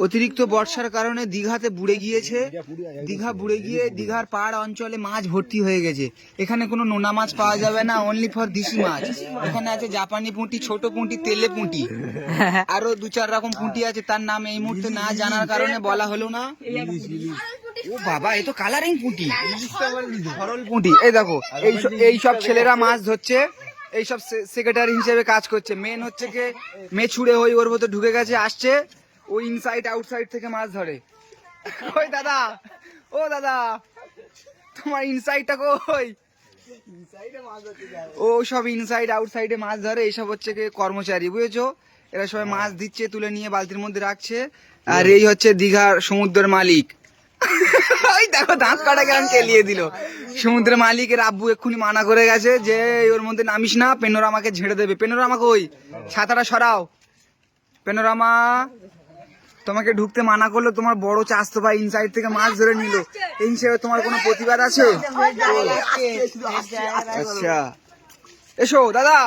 অতিরিক্ত বর্ষার কারণে দীঘাতে বুড়ে গিয়েছে, দীঘা বুড়ে গিয়ে দীঘার পাড় অঞ্চলে মাছ ভর্তি হয়ে গেছে। এখানে কোনো নোনা মাছ পাওয়া যাবে না, অনলি ফর দেশি মাছ। এখানে আছে জাপানি পুঁটি, ছোট পুঁটি, তেলে পুঁটি, আরো 2-4 রকম পুঁটি আছে, তার নাম এই মুহূর্তে না জানার কারণে বলা হলো না। ও বাবা, এ তো কালারিং পুঁটি, সরল পুঁটি। এই দেখো, এই সব ছেলেরা মাছ ধরছে, এইসব সেক্রেটারি হিসেবে কাজ করছে। মেন হচ্ছে কে মেছুড়ে হই ওর মধ্যে ঢুকে গেছে, আসছে ও ইনসাইড আউটসাইড থেকে মাছ ধরে। ওই দাদা, ও দাদা, তোমার ইনসাইডটা কই? ও সব ইনসাইড আউটসাইডে মাছ ধরে, এইসব হচ্ছে কে কর্মচারী, বুঝেছো? এরা সবাই মাছ দিচ্ছে, তুলে নিয়ে বালতির মধ্যে রাখছে। আর এই হচ্ছে দীঘার সমুদ্রের মালিক। ওই দেখো দাঁত কাটা কেমন কেলিয়ে দিল। সমুদ্রের মালিকের আব্বু এক্ষুনি মানা করে গেছে যে ওর মধ্যে নামিস না, পেনোরামাকে ঝেড়ে দেবে। পেনোরামাকে ওই ছাতাটা সরাও। পেনোরামা তোমাকে ঢুকতে মানা করলো, তোমার বড় চাস্তো ভাই ইনসাইড থেকে মাছ ধরে নিল, এই হিসেবে তোমার কোনো প্রতিবাদ আছে? আচ্ছা এসো দাদা,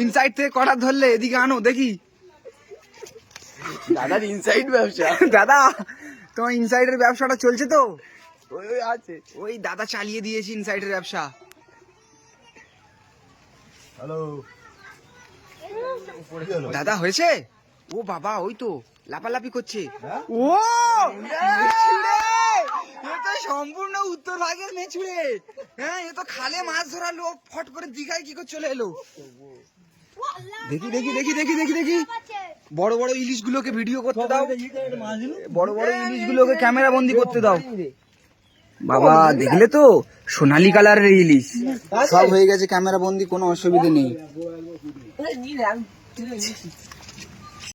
ইনসাইড থেকে কটা ধরলে, এদিকে আনো দেখি। দাদার ইনসাইড ব্যবসা। দাদা তোমার ইনসাইডের ব্যবসাটা চলছে তো? ওই আছে, ওই দাদা চালিয়ে দিয়েছি ইনসাইডের ব্যবসা। হ্যালো দাদা হয়েছে? ও বাবা, ওই তো লাপালাপি করছে। ও এ তো সম্পূর্ণ উত্তর ভাগের মেছুড়ে। হ্যাঁ, এ তো খালে মাছ ধরা লোক, ফট করে দীঘায় কি করে চলে এলো? দেখি দেখি দেখি দেখি দেখি দেখি, বড় বড় ইলিশ গুলোকে ভিডিও করতে দাও, বড় বড় ইলিশ গুলোকে ক্যামেরা বন্দি করতে দাও। বাবা দেখলে তো, সোনালী কালারের ইলিশ, সব হয়ে গেছে ক্যামেরা বন্দি, কোনো অসুবিধা নেই।